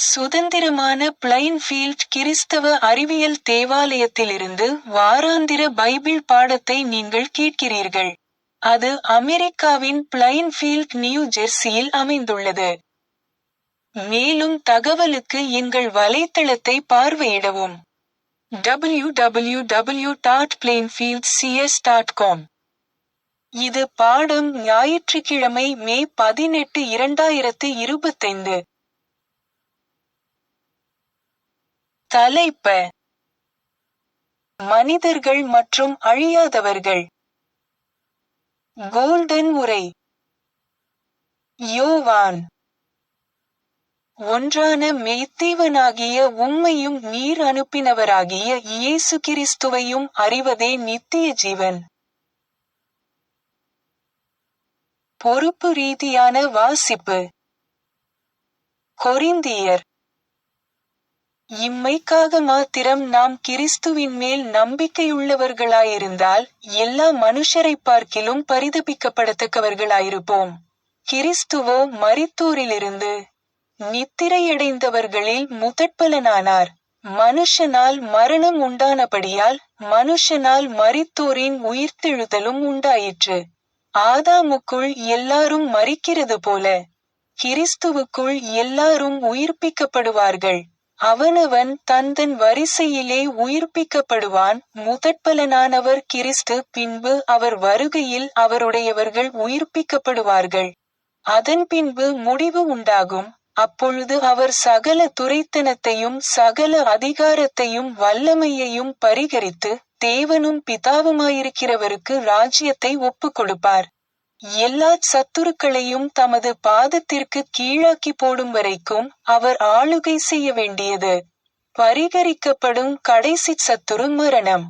சுதந்திரமான பிளைன்ஃபீல்ட் கிறிஸ்தவ அறிவியல் தேவாலயத்திலிருந்து வாராந்திர பைபிள் பாடத்தை நீங்கள் கேட்கிறீர்கள். அது அமெரிக்காவின் பிளைன்ஃபீல்ட், நியூ ஜெர்சியில் அமைந்துள்ளது. மேலும் தகவலுக்கு எங்கள் வலைத்தளத்தை பார்வையிடவும். www.plainfieldcs.com. இது பாடம் ஞாயிற்றுக்கிழமை மே 18, 2025. தலைப்ப மனிதர்கள் மற்றும் அழியாதவர்கள். கோல்டன் உரை. யோவான் 1 மெய்த்தேவனாகிய உம்மையும் நீர் அனுப்பினவராகிய இயேசு கிறிஸ்துவையும் அறிவதே நித்திய ஜீவன். பொறுப்பு ரீதியான வாசிப்பு. கொரிந்தியர். இம்மைக்காக மாத்திரம் நாம் கிறிஸ்துவின் மேல் நம்பிக்கையுள்ளவர்களாயிருந்தால் எல்லா மனுஷரைப் பார்க்கிலும் பரிதபிக்கப்படத்தக்கவர்களாயிருப்போம். கிறிஸ்துவோ மரித்தோரிலிருந்து நித்திரையடைந்தவர்களில் முதற்பலனானார். மனுஷனால் மரணம் உண்டானபடியால் மனுஷனால் மரித்தோரின் உயிர்த்தெழுதலும் உண்டாயிற்று. ஆதாமுக்குள் எல்லாரும் மரிக்கிறது போல கிறிஸ்துவுக்குள் எல்லாரும் உயிர்ப்பிக்கப்படுவார்கள். அவனவன் தந்தன் வரிசையிலே உயிர்ப்பிக்கப்படுவான். முதற்பலனானவர் கிறிஸ்து, பின்பு அவர் வருகையில் அவருடையவர்கள் உயிர்ப்பிக்கப்படுவார்கள். அதன் பின்பு முடிவு உண்டாகும். அப்பொழுது அவர் சகல துரைத்தனத்தையும் சகல அதிகாரத்தையும் வல்லமையையும் பரிகரித்து தேவனும் பிதாவுமாயிருக்கிறவருக்கு ராஜ்யத்தை ஒப்புக் கொடுப்பார். எல்லா சத்துருக்களையும் தமது பாதத்திற்கு கீழாக்கி போடும் வரைக்கும் அவர் ஆளுகை செய்ய வேண்டியது. பரிகரிக்கப்படும் கடைசி சத்துரு மரணம்.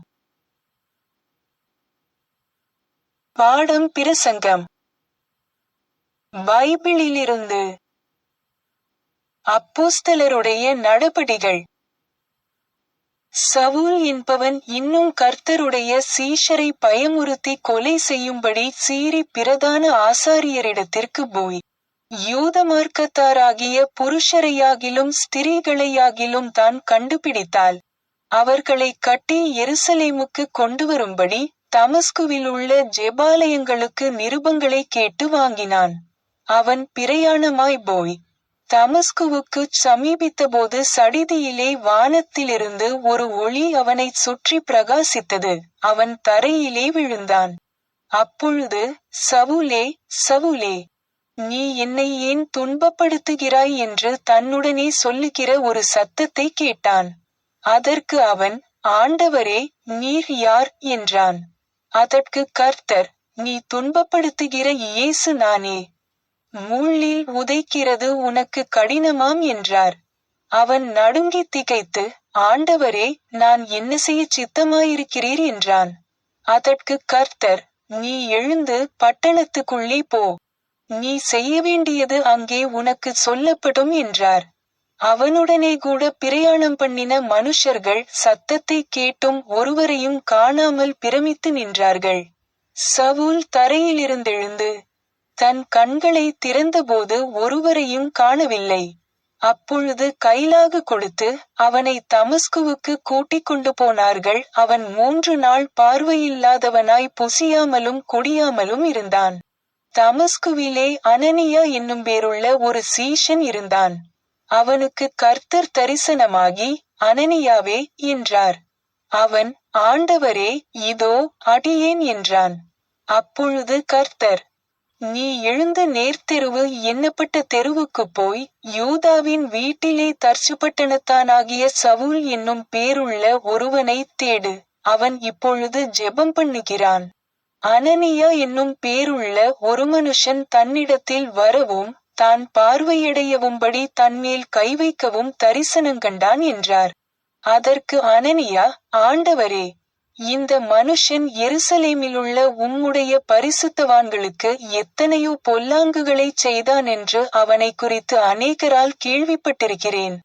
பாடம் பிரசங்கம். பைபிளிலிருந்து. அப்போஸ்தலருடைய நடபடிகள். சவுல் என்பவன் இன்னும் கர்த்தருடைய சீஷரை பயமுறுத்தி கொலை செய்யும்படி சீறி பிரதான ஆசாரியரிடத்திற்கு போய், யூத மார்க்கத்தாராகிய புருஷரையாகிலும் ஸ்திரீகளையாகிலும் தான் கண்டுபிடித்தால் அவர்களை கட்டி எருசலேமுக்கு கொண்டு வரும்படி தமஸ்குவிலுள்ள ஜெபாலயங்களுக்கு நிருபங்களை கேட்டு வாங்கினான். அவன் பிரயாணமாய் போய் தமஸ்குவுக்குச் சமீபித்தபோது சடிதியிலே வானத்திலிருந்து ஒரு ஒளி அவனைச் சுற்றி பிரகாசித்தது. அவன் தரையிலே விழுந்தான். அப்பொழுது, சவுலே, சவுலே, நீ என்னை ஏன் துன்பப்படுத்துகிறாய் என்று தன்னுடனே சொல்லுகிற ஒரு சத்தத்தை கேட்டான். அதற்கு அவன், ஆண்டவரே, நீர் யார் என்றான். அதற்கு கர்த்தர், நீ துன்பப்படுத்துகிற இயேசு நானே. முள்ளில் உதைக்கிறது உனக்கு கடினமாம் என்றார். அவன் நடுங்கி திகைத்து, ஆண்டவரே, நான் என்ன செய்ய சித்தமாயிருக்கிறீர் என்றான். அதற்கு கர்த்தர், நீ எழுந்து பட்டணத்துக்குள்ளே போ. நீ செய்ய வேண்டியது அங்கே உனக்கு சொல்லப்படும் என்றார். அவனுடனே கூட பிரயாணம் பண்ணின மனுஷர்கள் சத்தத்தை கேட்டும் ஒருவரையும் காணாமல் பிரமித்து நின்றார்கள். சவுல் தரையிலிருந்தெழுந்து தன் கண்களை திறந்தபோது ஒருவரையும் காணவில்லை. அப்பொழுது கைலாகு கொடுத்து அவனை தமஸ்குவுக்கு கூட்டிக் கொண்டு போனார்கள். அவன் 3 நாள் பார்வையில்லாதவனாய் புசியாமலும் குடியாமலும் இருந்தான். தமஸ்குவிலே அனனியா என்னும் பேருள்ள ஒரு சீஷன் இருந்தான். அவனுக்கு கர்த்தர் தரிசனமாகி, அனனியாவே என்றார். அவன், ஆண்டவரே, இதோ அடியேன் என்றான். அப்பொழுது கர்த்தர், நீ எழுந்து நேர்த்தெருவு எண்ணப்பட்ட தெருவுக்குப் போய் யூதாவின் வீட்டிலே தர்சு பட்டணத்தானாகிய சவுல் என்னும் பேருள்ள ஒருவனைத் தேடு. அவன் இப்பொழுது ஜெபம் பண்ணுகிறான். அனனியா என்னும் பேருள்ள ஒரு மனுஷன் தன்னிடத்தில் வரவும் தான் பார்வையடையவும்படி தன்மேல் கை வைக்கவும் தரிசனங்கண்டான் என்றார். அதற்கு அனனியா, ஆண்டவரே, இந்த மனுஷன் எருசலேமிலுள்ள உம்முடைய பரிசுத்தவான்களுக்கு எத்தனையோ பொல்லாங்குகளைச் செய்தான் என்று அவனை குறித்து அநேகரால் கேள்விப்பட்டிருக்கிறேன்.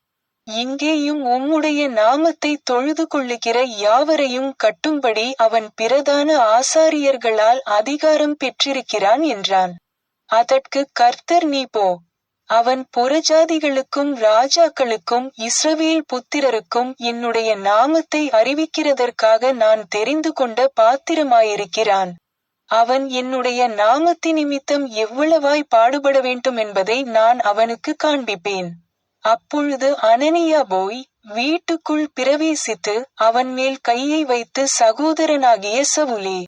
இங்கேயும் உம்முடைய நாமத்தை தொழுது கொள்ளுகிற யாவரையும் கட்டும்படி அவன் பிரதான ஆசாரியர்களால் அதிகாரம் பெற்றிருக்கிறான் என்றான். அதற்கு கர்த்தர், நீ போ, அவன் புறஜாதிகளுக்கும் ராஜாக்களுக்கும் இஸ்ரவேல் புத்திரருக்கும் என்னுடைய நாமத்தை அறிவிக்கிறதற்காக நான் தெரிந்து கொண்ட பாத்திரமாயிருக்கிறான். அவன் என்னுடைய நாமத்தினிமித்தம் எவ்வளவாய் பாடுபட வேண்டும் என்பதை நான் அவனுக்கு காண்பிப்பேன். அப்பொழுது அனனியா போய் வீட்டுக்குள் பிரவேசித்து அவன் மேல் கையை வைத்து, சகோதரனாகிய சவுலே,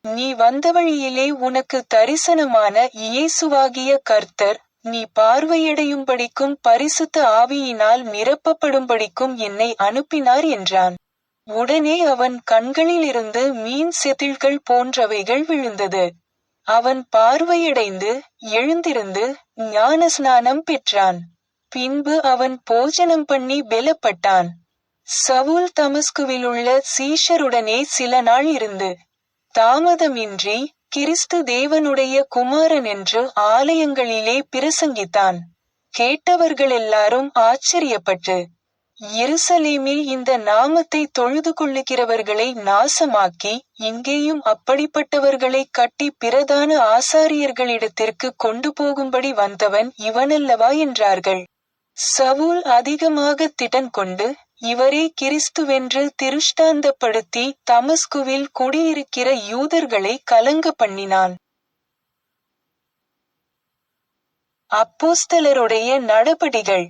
நீ வந்த வழியிலே உனக்கு தரிசனமான இயேசுவாகிய கர்த்தர் நீ பார்வையடையும்படிக்கும் பரிசுத்த ஆவியினால் நிரப்பப்படும்படிக்கும் என்னை அனுப்பினார் என்றான். உடனே அவன் கண்களிலிருந்து மீன் செதில்கள் போன்றவைகள் விழுந்தது. அவன் பார்வையடைந்து எழுந்திருந்து ஞானஸ்நானம் பெற்றான். பின்பு அவன் போஜனம் பண்ணி பெலப்பட்டான். சவுல் தமஸ்குவிலுள்ள சீஷருடனே சில நாள் இருந்து தாமதமின்றி கிறிஸ்து தேவனுடைய குமாரன் என்று ஆலயங்களிலே பிரசங்கித்தான். கேட்டவர்களெல்லாரும் ஆச்சரியப்பட்டு, எருசலேமில் இந்த நாமத்தை தொழுது கொள்ளுகிறவர்களை நாசமாக்கி இங்கேயும் அப்படிப்பட்டவர்களை கட்டி பிரதான ஆசாரியர்களிடத்திற்கு கொண்டு போகும்படி வந்தவன் இவனல்லவா என்றார்கள். சவுல் அதிகமாக திடன் கொண்டு இவரே கிறிஸ்துவென்று திருஷ்டாந்தப்படுத்தி தமஸ்குவில் குடியிருக்கிற யூதர்களை கலங்க பண்ணினான். அப்போஸ்தலருடைய நடபடிகள்.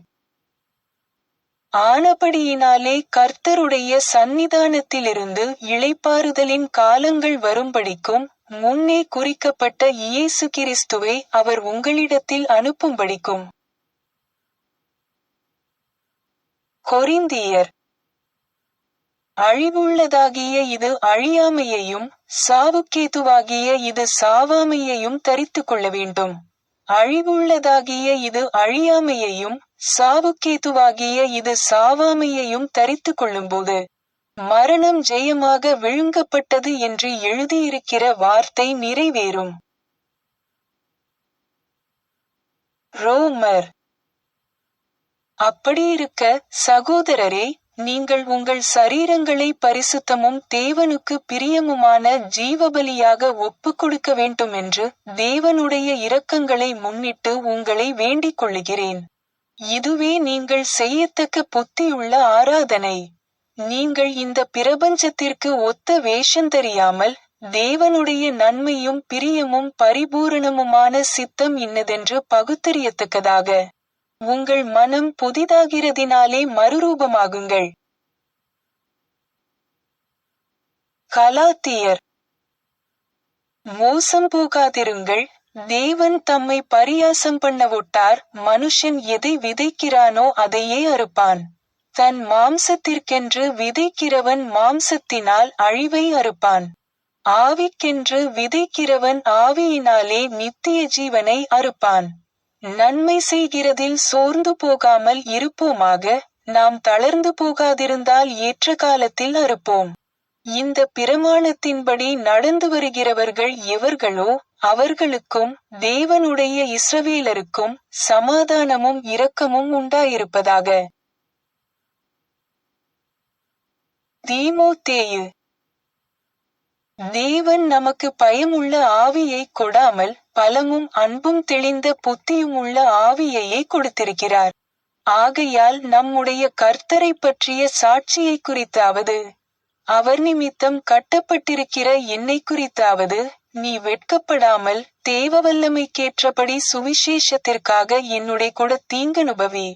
ஆனபடியினாலே கர்த்தருடைய சந்நிதானத்திலிருந்து இளைப்பாறுதலின் காலங்கள் வரும்படிக்கும் முன்னே குறிக்கப்பட்ட இயேசு கிறிஸ்துவை அவர் உங்களிடத்தில் அனுப்பும்படிக்கும். கொரிந்தியர். அழிவுள்ளதாகிய இது அழியாமையையும் சாவுக்கேதுவாகிய இது சாவாமையையும் தரித்து கொள்ள வேண்டும். அழிவுள்ளதாகிய இது அழியாமையையும் சாவுக்கேதுவாகிய இது சாவாமையையும் தரித்து கொள்ளும்போது மரணம் ஜெயமாக விழுங்கப்பட்டது என்று எழுதியிருக்கிற வார்த்தை நிறைவேறும். ரோமர். அப்படியிருக்க சகோதரரே, நீங்கள் உங்கள் சரீரங்களை பரிசுத்தமும் தேவனுக்கு பிரியமுமான ஜீவபலியாக ஒப்புக் கொடுக்க வேண்டுமென்று தேவனுடைய இரக்கங்களை முன்னிட்டு உங்களை வேண்டிக் கொள்ளுகிறேன். இதுவே நீங்கள் செய்யத்தக்க புத்தியுள்ள ஆராதனை. நீங்கள் இந்த பிரபஞ்சத்திற்கு ஒத்த வேஷந்தறியாமல் தேவனுடைய நன்மையும் பிரியமும் பரிபூரணமுமான சித்தம் இன்னதென்று பகுத்தறியத்தக்கதாக உங்கள் மனம் புதிதாகிறதினாலே மறுரூபமாகுங்கள். கலாத்தியர். மோசம் போகாதிருங்கள். தேவன் தம்மை பரியாசம் பண்ணவொட்டார். மனுஷன் எதை விதைக்கிறானோ அதையே அறுப்பான். தன் மாம்சத்திற்கென்று விதைக்கிறவன் மாம்சத்தினால் அழிவை அறுப்பான். ஆவிக்கென்று விதைக்கிறவன் ஆவியினாலே நித்திய ஜீவனை அறுப்பான். நன்மை செய்கிறதில் சோர்ந்து போகாமல் இருப்போமாக. நாம் தளர்ந்து போகாதிருந்தால் ஏற்ற காலத்தில் அறுப்போம். இந்த பிரமாணத்தின்படி நடந்து வருகிறவர்கள் எவர்களோ அவர்களுக்கும் தேவனுடைய இஸ்ரவேலருக்கும் சமாதானமும் இரக்கமும் உண்டாயிருப்பதாக. தீமோத்தேயு. தேவன் நமக்கு பயமுள்ள ஆவியை கொடாமல் பலமும் அன்பும் தெளிந்த புத்தியும் உள்ள ஆவியையே கொடுத்திருக்கிறார். ஆகையால் நம்முடைய கர்த்தரை பற்றிய சாட்சியை குறித்தாவது அவர் நிமித்தம் கட்டப்பட்டிருக்கிற என்னை குறித்தாவது நீ வெட்கப்படாமல் தேவ வல்லமைக்கேற்றபடி சுவிசேஷத்திற்காக என்னுடைய கூட தீங்கனுபவி.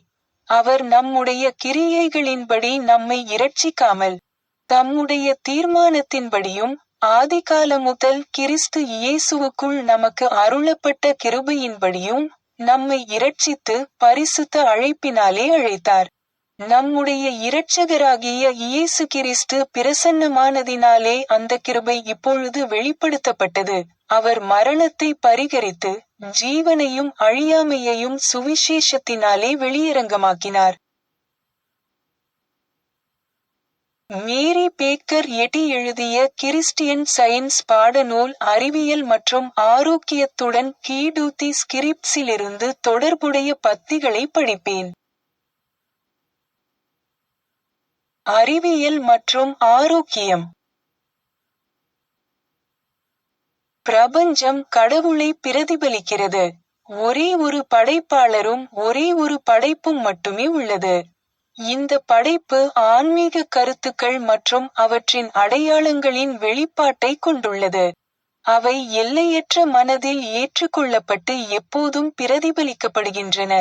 அவர் நம்முடைய கிரியைகளின்படி நம்மை இரட்சிக்காமல் தம்முடைய தீர்மானத்தின்படியும் ஆதிகால முதல் கிறிஸ்து இயேசுவுக்குள் நமக்கு அருளப்பட்ட கிருபையின்படியும் நம்மை இரட்சித்து பரிசுத்த அழைப்பினாலே அழைத்தார். நம்முடைய இரட்சகராகிய இயேசு கிறிஸ்து பிரசன்னமானதினாலே அந்த கிருபை இப்பொழுது வெளிப்படுத்தப்பட்டது. அவர் மரணத்தை பரிகரித்து ஜீவனையும் அழியாமையையும் சுவிசேஷத்தினாலே வெளியரங்கமாக்கினார். மேரி பேக்கர் எட்டி எழுதிய கிறிஸ்டியன் சயின்ஸ் பாடநூல் அறிவியல் மற்றும் ஆரோக்கியத்துடன் கீடூத்தி ஸ்கிரிப்ட்ஸிலிருந்து தொடர்புடைய பத்திகளை படிப்பேன். அறிவியல் மற்றும் ஆரோக்கியம். பிரபஞ்சம் கடவுளை பிரதிபலிக்கிறது. ஒரே ஒரு படைப்பாளரும் ஒரே ஒரு படைப்பும் மட்டுமே உள்ளது. இந்த படைப்பு ஆன்மீக கருத்துக்கள் மற்றும் அவற்றின் அடையாளங்களின் வெளிப்பாட்டை கொண்டுள்ளது. அவை எல்லையற்ற மனதில் ஏற்றுக்கொள்ளப்பட்டு எப்போதும் பிரதிபலிக்கப்படுகின்றன.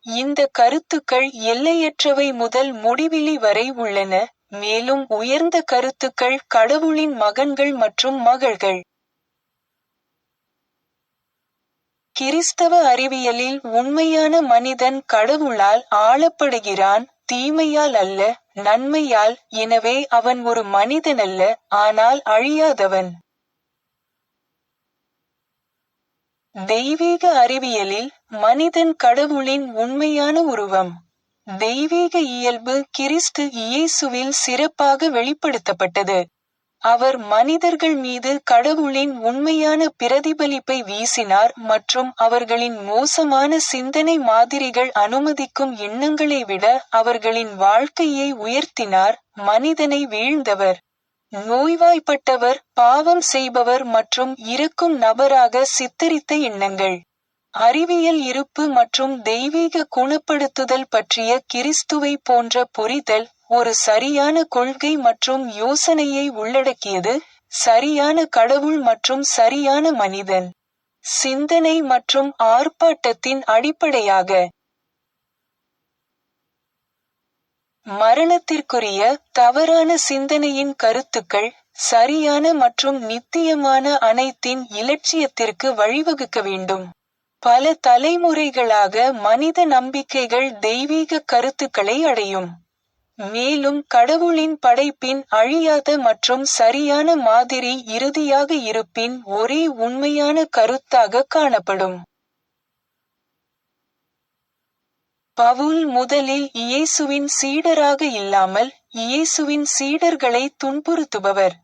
இந்த கருத்துக்கள் எல்லையற்றவை முதல் முடிவிலி வரை உள்ளன, மேலும் உயர்ந்த கருத்துக்கள் கடவுளின் மகன்கள் மற்றும் மகள்கள். கிறிஸ்தவ அறிவியலில் உண்மையான மனிதன் கடவுளால் ஆளப்படுகிறான், தீமையால் அல்ல, நன்மையால். எனவே அவன் ஒரு மனிதனல்ல, ஆனால் அழியாதவன். தெய்வீக அறிவியலில் மனிதன் கடவுளின் உண்மையான உருவம். தெய்வீக இயல்பு கிறிஸ்து இயேசுவில் சிறப்பாக வெளிப்படுத்தப்பட்டது. அவர் மனிதர்கள் மீது கடவுளின் உண்மையான பிரதிபலிப்பை வீசினார் மற்றும் அவர்களின் மோசமான சிந்தனை மாதிரிகள் அனுமதிக்கும் எண்ணங்களை விட அவர்களின் வாழ்க்கையை உயர்த்தினார். மனிதனை வீழ்ந்தவர், நோய்வாய்ப்பட்டவர், பாவம் செய்பவர் மற்றும் இறக்கும் நபராக சித்தரித்த எண்ணங்கள். அறிவியல் இருப்பு மற்றும் தெய்வீக குணப்படுத்துதல் பற்றிய கிறிஸ்துவை போன்ற புரிதல் ஒரு சரியான கொள்கை மற்றும் யோசனையை உள்ளடக்கியது, சரியான கடவுள் மற்றும் சரியான மனிதன். சிந்தனை மற்றும் ஆர்ப்பாட்டத்தின் அடிப்படையாக மரணத்திற்குரிய தவறான சிந்தனையின் கருத்துக்கள் சரியான மற்றும் நித்தியமான அனைத்தின் இலட்சியத்திற்கு வழிவகுக்க வேண்டும். பல தலைமுறைகளாக மனித நம்பிக்கைகள் தெய்வீக கருத்துக்களை அடையும், மேலும் கடவுளின் படைப்பின் அழியாத மற்றும் சரியான மாதிரி இறுதியாக இருப்பின் ஒரே உண்மையான கருத்தாக காணப்படும். பவுல் முதலில் இயேசுவின் சீடராக இல்லாமல் இயேசுவின் சீடர்களை துன்புறுத்துபவர்.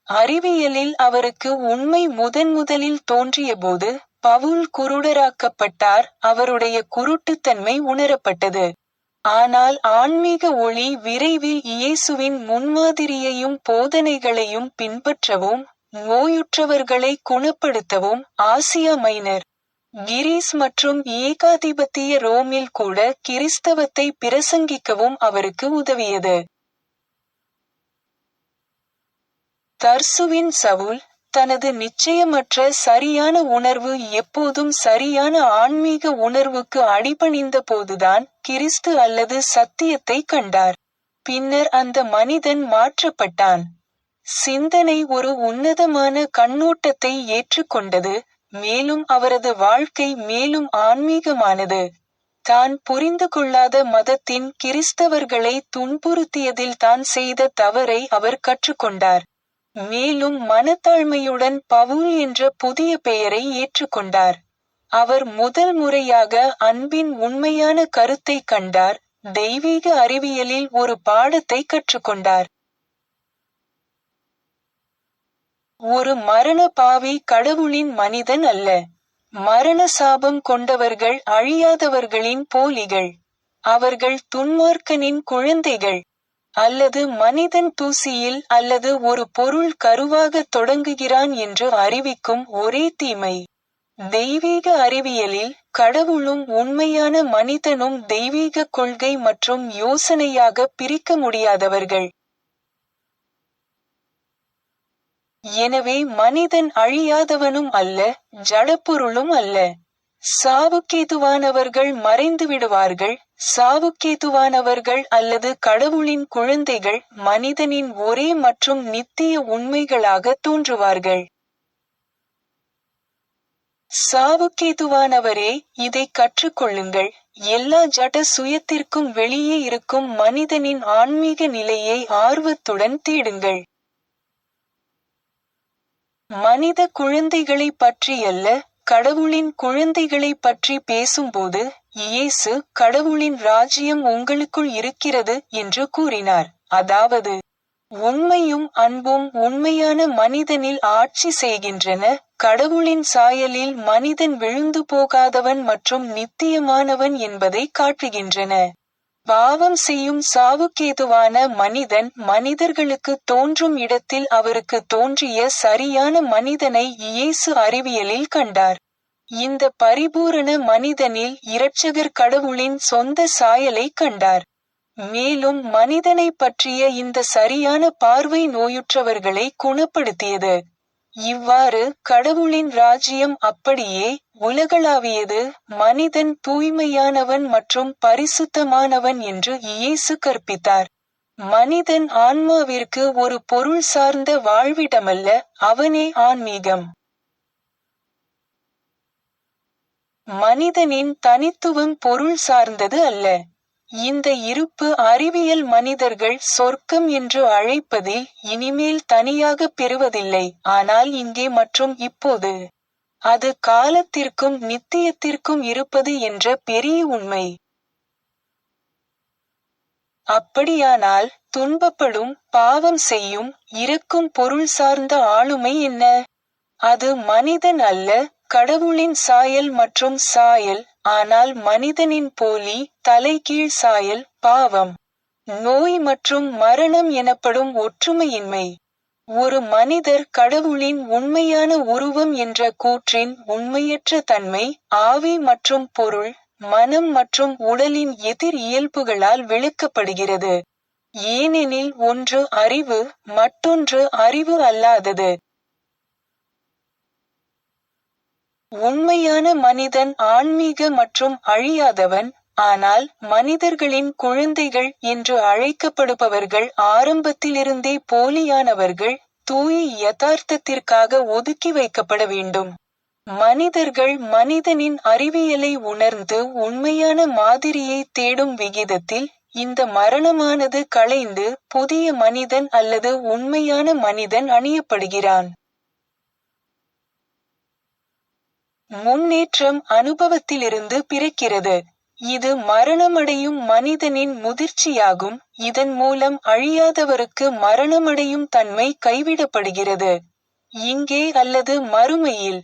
அறிவியலில் அவருக்கு உண்மை முதன்முதலில் தோன்றியபோது பவுல் குருடராக்கப்பட்டார், அவருடைய குருட்டுத்தன்மை உணரப்பட்டது. ஆனால் ஆன்மீக ஒளி விரைவில் இயேசுவின் முன்மாதிரியையும் போதனைகளையும் பின்பற்றவும், நோயுற்றவர்களை குணப்படுத்தவும், ஆசியா மைனர், கிரீஸ் மற்றும் ஏகாதிபத்திய ரோமில் கூட கிறிஸ்தவத்தை பிரசங்கிக்கவும் அவருக்கு உதவியது. தர்சுவின் சவுல் தனது நிச்சயமற்ற சரியான உணர்வு எப்போதும் சரியான ஆன்மீக உணர்வுக்கு அடிபணிந்த போதுதான் கிறிஸ்து அல்லது சத்தியத்தை கண்டார். பின்னர் அந்த மனிதன் மாற்றப்பட்டான். சிந்தனை ஒரு உன்னதமான கண்ணோட்டத்தை ஏற்றுக்கொண்டது, மேலும் அவரது வாழ்க்கை மேலும் ஆன்மீகமானது. தான் புரிந்து கொள்ளாத மதத்தின் கிறிஸ்தவர்களை துன்புறுத்தியதில் தான் செய்த தவறை அவர் கற்றுக்கொண்டார். மேலும் மனத்தாழ்மையுடன் பவுல் என்ற புதிய பெயரை ஏற்றுக்கொண்டார். அவர் முதல் முறையாக அன்பின் உண்மையான கருத்தை கண்டார், தெய்வீக அறிவியலில் ஒரு பாடத்தை கற்றுக்கொண்டார். ஒரு மரண பாவி கடவுளின் மனிதன் அல்ல. மரண சாபம் கொண்டவர்கள் அழியாதவர்களின் போலிகள். அவர்கள் துன்மார்க்கனின் குழந்தைகள். அல்லது மனிதன் தூசியில் அல்லது ஒரு பொருள் கருவாக தொடங்குகிறான் என்று அறிவிக்கும் ஒரே தீமை. தெய்வீக அறிவியலில் கடவுளும் உண்மையான மனிதனும் தெய்வீக கொள்கை மற்றும் யோசனையாக பிரிக்க முடியாதவர்கள். எனவே மனிதன் அழியாதவனும் அல்ல, ஜடப்பொருளும் அல்ல. சாவுக்கேதுவானவர்கள் மறைந்துவிடுவார்கள். சாவுக்கேதுவானவர்கள் அல்லது கடவுளின் குழந்தைகள் மனிதனின் ஒரே மற்றும் நித்திய உண்மைகளாக தோன்றுவார்கள். சாவுக்கேதுவானவரே, இதை கற்றுக்கொள்ளுங்கள். எல்லா ஜட சுயத்திற்கும் வெளியே இருக்கும் மனிதனின் ஆன்மீக நிலையை ஆர்வத்துடன் தேடுங்கள். மனித குழந்தைகளை பற்றியல்ல, கடவுளின் குழந்தைகளை பற்றி பேசும்போது இயேசு கடவுளின் ராஜ்யம் உங்களுக்குள் இருக்கிறது என்று கூறினார். அதாவது உண்மையும் அன்பும் உண்மையான மனிதனில் ஆட்சி செய்கின்றன. கடவுளின் சாயலில் மனிதன் விழுந்து போகாதவன் மற்றும் நித்தியமானவன் என்பதை காட்டுகின்றன. பாவம் செய்யும் சாவுக்கேதுவான மனிதன் மனிதர்களுக்கு தோன்றும் இடத்தில் அவருக்கு தோன்றிய சரியான மனிதனை இயேசு அறிவியலில் கண்டார். இந்த பரிபூரண மனிதனில் இரட்சகர் கடவுளின் சொந்த சாயலை கண்டார். மேலும் மனிதனைப் பற்றிய இந்த சரியான பார்வை நோயுற்றவர்களை குணப்படுத்தியது. இவ்வாறு கடவுளின் ராஜ்யம் அப்படியே உலகளாவியது. மனிதன் தூய்மையானவன் மற்றும் பரிசுத்தமானவன் என்று இயேசு கற்பித்தார். மனிதன் ஆன்மாவிற்கு ஒரு பொருள் சார்ந்த வாழ்விடமல்ல, அவனே ஆன்மீகம். மனிதனின் தனித்துவம் பொருள் சார்ந்தது அல்ல. இந்த இருப்பு அறிவியல் மனிதர்கள் சொர்க்கம் என்று அழைப்பதில் இனிமேல் தனியாக பெறுவதில்லை, ஆனால் இங்கே மற்றும் இப்போது. அது காலத்திற்கும் நித்தியத்திற்கும் இருப்பது என்ற பெரிய உண்மை. அப்படியானால் துன்பப்படும், பாவம் செய்யும், இறக்கும் பொருள் சார்ந்த ஆளுமை என்ன? அது மனிதன் அல்ல, கடவுளின் சாயல் மற்றும் சாயல், ஆனால் மனிதனின் போலி, தலைகீழ் சாயல், பாவம், நோய் மற்றும் மரணம் எனப்படும் ஒற்றுமையின்மை. ஒரு மனிதர் கடவுளின் உண்மையான உருவம் என்ற கூற்றின் உண்மையற்ற தன்மை, ஆவி மற்றும் பொருள், மனம் மற்றும் உடலின் எதிர் இயல்புகளால் விளக்கப்படுகிறது. ஏனெனில் ஒன்று அறிவு, மற்றொன்று அறிவு அல்லாதது. உண்மையான மனிதன் ஆன்மீக மற்றும் அழியாதவன், ஆனால் மனிதர்களின் குழந்தைகள் என்று அழைக்கப்படுபவர்கள் ஆரம்பத்திலிருந்தே போலியானவர்கள், தூய யதார்த்தத்திற்காக ஒதுக்கி வைக்கப்பட வேண்டும். மனிதர்கள் மனிதனின் அறிவியலை உணர்ந்து உண்மையான மாதிரியை தேடும் விகிதத்தில், இந்த மரணமானது களைந்து புதிய மனிதன் அல்லது உண்மையான மனிதன் அணியப்படுகிறான். முன்னேற்றம் அனுபவத்திலிருந்து பிறக்கிறது. இது மரணமடையும் மனிதனின் முதிர்ச்சியாகும். இதன் மூலம் அழியாதவருக்கு மரணமடையும் தன்மை கைவிடப்படுகிறது. இங்கே அல்லது மறுமையில்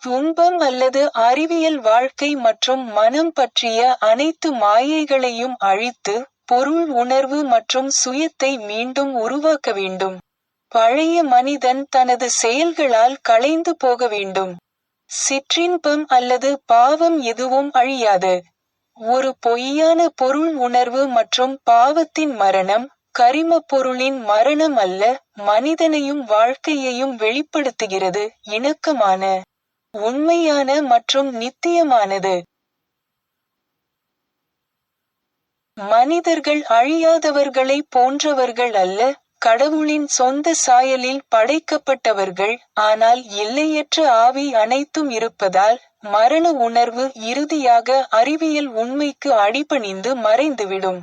துன்பம் அல்லது அறிவியல் வாழ்க்கை மற்றும் மனம் பற்றிய அனைத்து மாயைகளையும் அழித்து, பொருள் உணர்வு மற்றும் சுயத்தை மீண்டும் உருவாக்க வேண்டும். பழைய மனிதன் தனது செயல்களால் களைந்து போக வேண்டும். சிற்றின்பம் அல்லது பாவம் எதுவும் அழியாது. ஒரு பொய்யான பொருள் உணர்வு மற்றும் பாவத்தின் மரணம், கரிம பொருளின் மரணம் அல்ல, மனிதனையும் வாழ்க்கையையும் வெளிப்படுத்துகிறது. இணக்கமான, உண்மையான மற்றும் நித்தியமானது. மனிதர்கள் அழியாதவர்களை போன்றவர்கள் அல்ல, கடவுளின் சொந்த சாயலில் படைக்கப்பட்டவர்கள், ஆனால் எல்லையற்ற ஆவி அனைத்தும் இருப்பதால், மரண உணர்வு இறுதியாக அறிவியல் உண்மைக்கு அடிபணிந்து மறைந்துவிடும்.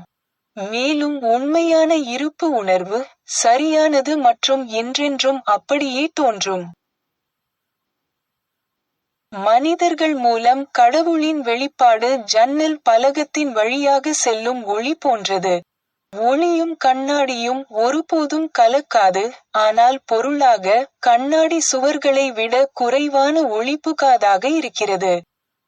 மேலும் உண்மையான இருப்பு உணர்வு, சரியானது மற்றும் என்றென்றும் அப்படியே தோன்றும். மனிதர்கள் மூலம் கடவுளின் வெளிப்பாடு ஜன்னல் பலகத்தின் வழியாக செல்லும் ஒளி போன்றது. ஒளியும் கண்ணாடியும் ஒருபோதும் கலக்காது, ஆனால் பொருளாக, கண்ணாடி சுவர்களை விட குறைவான ஒளிபுகாதாக இருக்கிறது.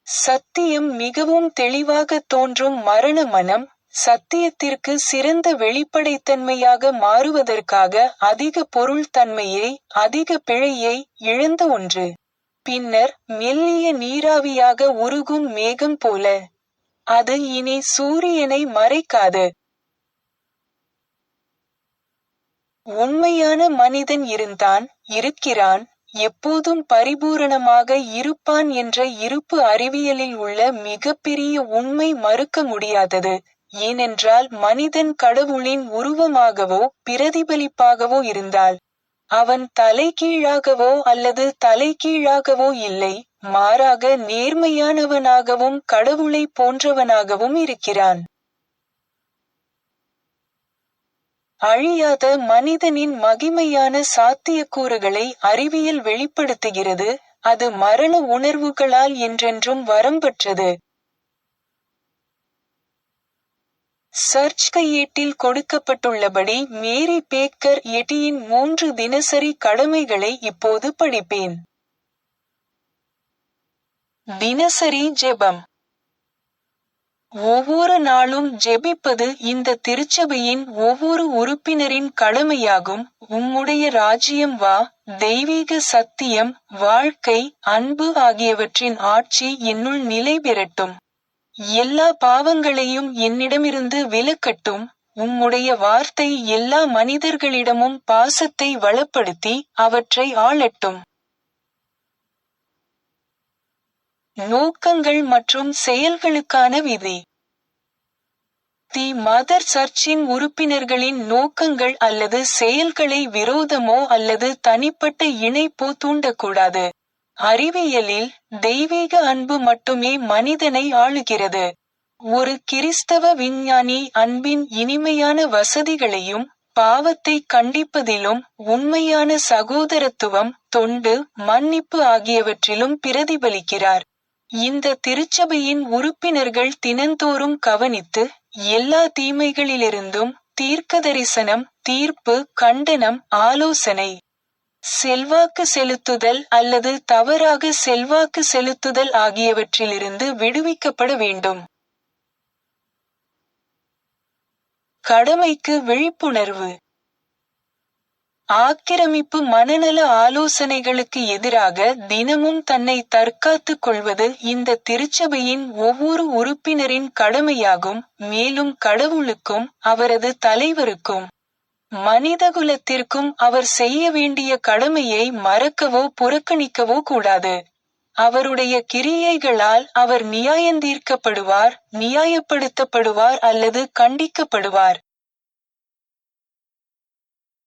சத்தியம் மிகவும் தெளிவாக தோன்றும் மரண மனம், சத்தியத்திற்கு சிறந்த வெளிப்படைத்தன்மையாக மாறுவதற்காக அதிக பொருள் தன்மையை, அதிக பிழையை இழந்த ஒன்று. பின்னர் மெல்லிய நீராவியாக உருகும் மேகம் போல. அது இனி சூரியனை மறைக்காது. உண்மையான மனிதன் இருந்தான், இருக்கிறான், எப்போதும் பரிபூரணமாக இருப்பான் என்ற இருப்பு அறிவியலில் உள்ள மிகப்பெரிய உண்மை மறுக்க முடியாதது. ஏனென்றால் மனிதன் கடவுளின் உருவமாகவோ பிரதிபலிப்பாகவோ இருந்தால், அவன் தலைகீழாகவோ அல்லது தலைகீழாகவோ இல்லை, மாறாக நேர்மையானவனாகவும் கடவுளை போன்றவனாகவும் இருக்கிறான். அழியாத மனிதனின் மகிமையான சாத்தியக்கூறுகளை அறிவியல் வெளிப்படுத்துகிறது, அது மரண உணர்வுகளால் என்றென்றும் வரம்பற்றது. சர்ச் கையேட்டில் கொடுக்கப்பட்டுள்ளபடி மேரி பேக்கர் எட்டியின் 3 தினசரி கடமைகளை இப்போது படிப்பேன். தினசரி ஜெபம். ஒவ்வொரு நாளும் ஜெபிப்பது இந்த திருச்சபையின் ஒவ்வொரு உறுப்பினரின் கடமையாகும். உம்முடைய ராஜ்யம் வா, தெய்வீக சத்தியம், வாழ்க்கை, அன்பு ஆகியவற்றின் ஆட்சி என்னுள் நிலை பெறட்டும். எல்லா பாவங்களையும் என்னிடமிருந்து விலக்கட்டும். உம்முடைய வார்த்தை எல்லா மனிதர்களிடமும் பாசத்தை வளப்படுத்தி அவற்றை ஆளட்டும். நோக்கங்கள் மற்றும் செயல்களுக்கான விதி. தி மதர் சர்ச்சின் உறுப்பினர்களின் நோக்கங்கள் அல்லது செயல்களை விரோதமோ அல்லது தனிப்பட்ட இணைப்போ தூண்டக்கூடாது. அறிவியலில், தெய்வீக அன்பு மட்டுமே மனிதனை ஆளுகிறது. ஒரு கிறிஸ்தவ விஞ்ஞானி அன்பின் இனிமையான வசதிகளையும், பாவத்தை கண்டிப்பதிலும், உண்மையான சகோதரத்துவம், தொண்டு, மன்னிப்பு ஆகியவற்றிலும் பிரதிபலிக்கிறார். இந்த திருச்சபையின் உறுப்பினர்கள் தினந்தோறும் கவனித்து, எல்லா தீமைகளிலிருந்தும் தீர்க்கதரிசனம், தீர்ப்பு, கண்டனம், ஆலோசனை, செல்வாக்கு செலுத்துதல் அல்லது தவறாக செல்வாக்கு செலுத்துதல் ஆகியவற்றிலிருந்து விடுவிக்கப்பட வேண்டும். கடமைக்கு விழிப்புணர்வு. ஆக்கிரமிப்பு மனநல ஆலோசனைகளுக்கு எதிராக தினமும் தன்னை தற்காத்துக் கொள்வது இந்த திருச்சபையின் ஒவ்வொரு உறுப்பினரின் கடமையாகும். மேலும் கடவுளுக்கும், அவரது தலைவருக்கும், மனிதகுலத்திற்கும் அவர் செய்ய வேண்டிய கடமையை மறக்கவோ புறக்கணிக்கவோ கூடாது. அவருடைய கிரியைகளால் அவர் நியாயந்தீர்க்கப்படுவார், நியாயப்படுத்தப்படுவார் அல்லது கண்டிக்கப்படுவார்.